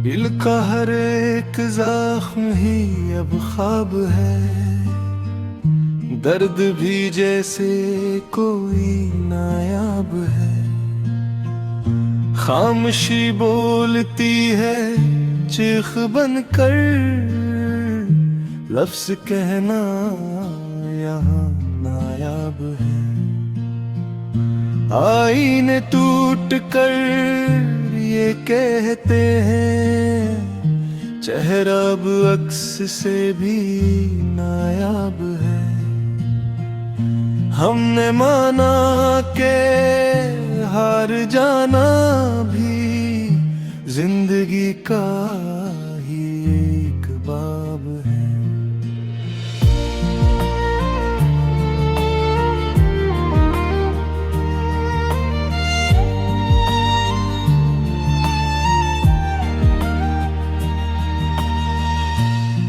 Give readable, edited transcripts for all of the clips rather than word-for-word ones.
दिल का हर एक जख्म ही अब ख्वाब है, दर्द भी जैसे कोई नायाब है। खामोशी बोलती है चीख बनकर, लफ्ज कहना यहाँ नायाब है। आईने टूट कर ये कहते हैं, चेहरा अब अक्स से भी नायाब है। हमने माना के हार जाना भी जिंदगी का ही एक बाब है।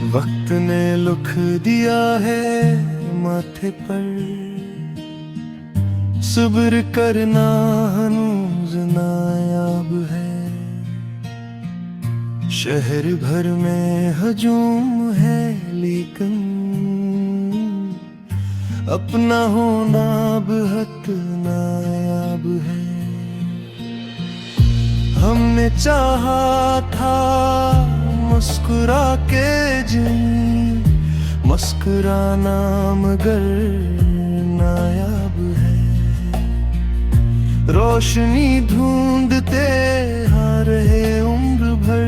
वक्त ने लिख दिया है माथे पर, सब्र करना हनूज नायाब है। शहर भर में हजूम है लेकिन अपना होना बेहद नायाब है। हमने चाहा था मुस्कुरा के जिन, मुस्कुराना मगर नायाब है। रोशनी ढूंढते आ रहे उम्र भर,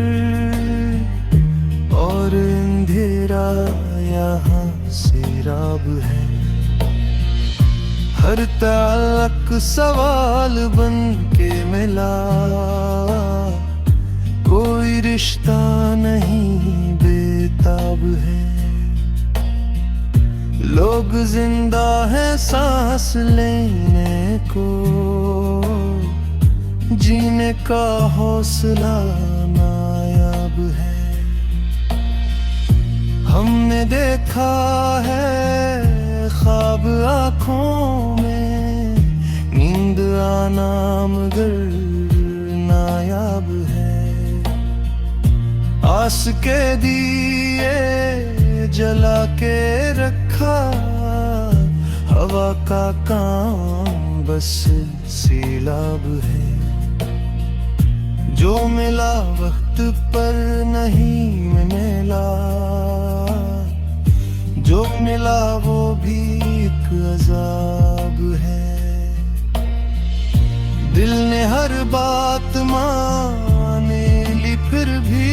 और अंधेरा यहाँ सैराब है। हर ताल्लुक सवाल बन के मिला, कोई रिश्ता नहीं बेताब है। लोग जिंदा है सांस लेने को, जीने का हौसला नायाब है। हमने देखा है ख्वाब आँखों में, नींद आना मगर नायाब है। आस के दिए जला के रखा, हवा का काम बस सैलाब है। जो मिला वक्त पर नहीं मिला, जो मिला वो भी एक अजाब है। दिल ने हर बात माने ली फिर भी,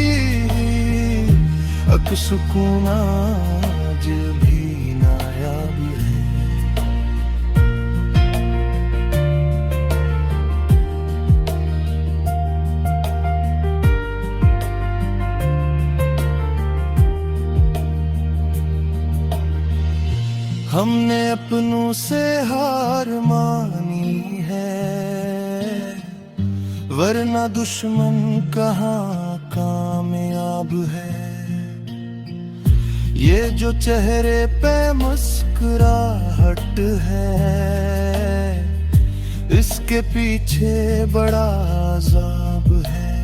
अक सुकून आज भी नायाब है। हमने अपनों से हार मानी है, वरना दुश्मन कहाँ कामयाब है। ये जो चेहरे पे मुस्कुराहट है, इसके पीछे बड़ा अज़ाब है।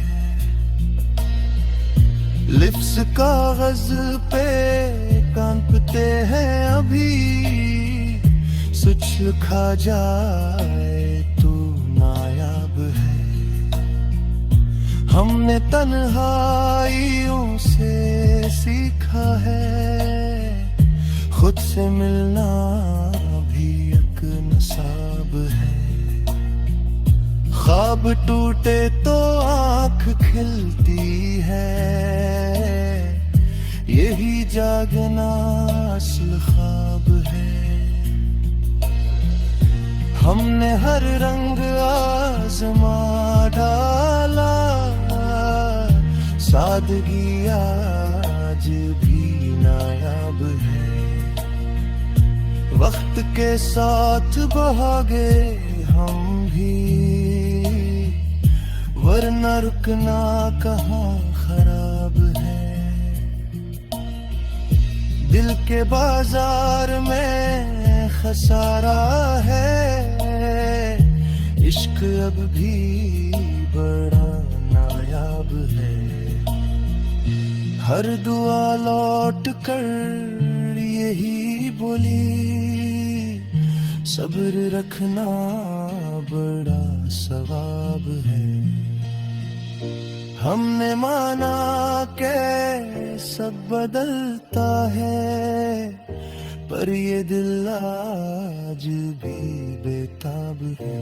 लिप्स कागज पे कांपते हैं अभी, सच लिखा जाए तो नायाब है। हमने तन्हाइयों से सीखा है, खुद से मिलना भी एक नसाब है। ख्वाब टूटे तो आँख खिलती है, यही जागना असल ख्वाब है। हमने हर रंग आजमा डाला, सादगी आज भी नायाब है। वक्त के साथ भागे हम भी, वरना रुकना कहाँ खराब है। दिल के बाजार में खसारा है, इश्क अब भी बड़ा नायाब है। हर दुआ लौट कर यही बोली, सब्र रखना बड़ा सवाब है। हमने माना के सब बदलता है, पर ये दिल आज भी बेताब है।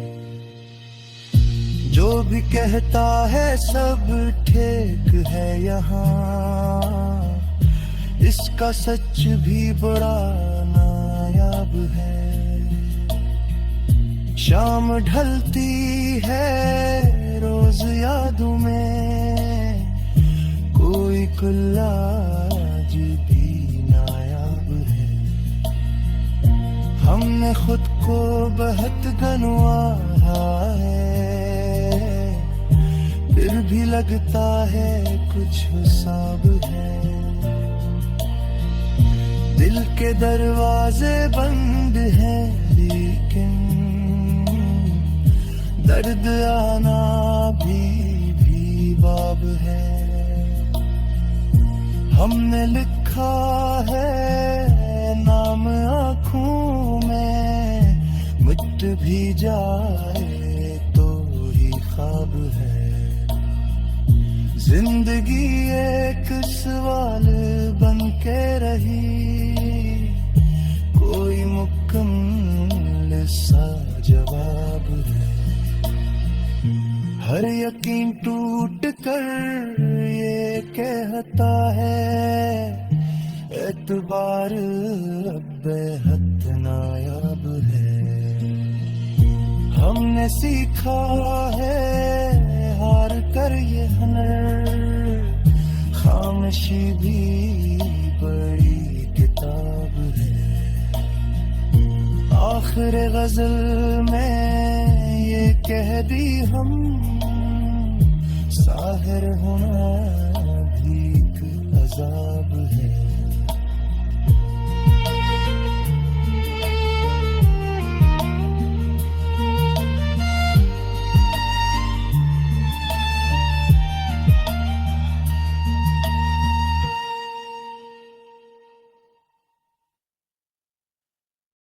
जो भी कहता है सब ठीक है यहाँ, इसका सच भी बड़ा नायाब है। शाम ढलती है रोज यादों में, कोई कुल्ला आज भी नायाब है। हमने खुद को बहुत गंवारा है, फिर भी लगता है कुछ हिसाब है। दिल के दरवाजे बंद हैं लेकिन दर्द आना भी बाब है। हमने लिखा है नाम आँखों में, मिट भी जाए तो ही ख्वाब है। जिंदगी एक सवाल बन के रही, कोई मुकम्मल सा जवाब है। हर यकीन टूट कर ये कहता है, एतबार अब बेहद नायाब है। हमने सीखा है हार कर ये हुनर, खामोशी भी बड़ी किताब है। आखिर गजल में ये कह दी हम, साहिर होना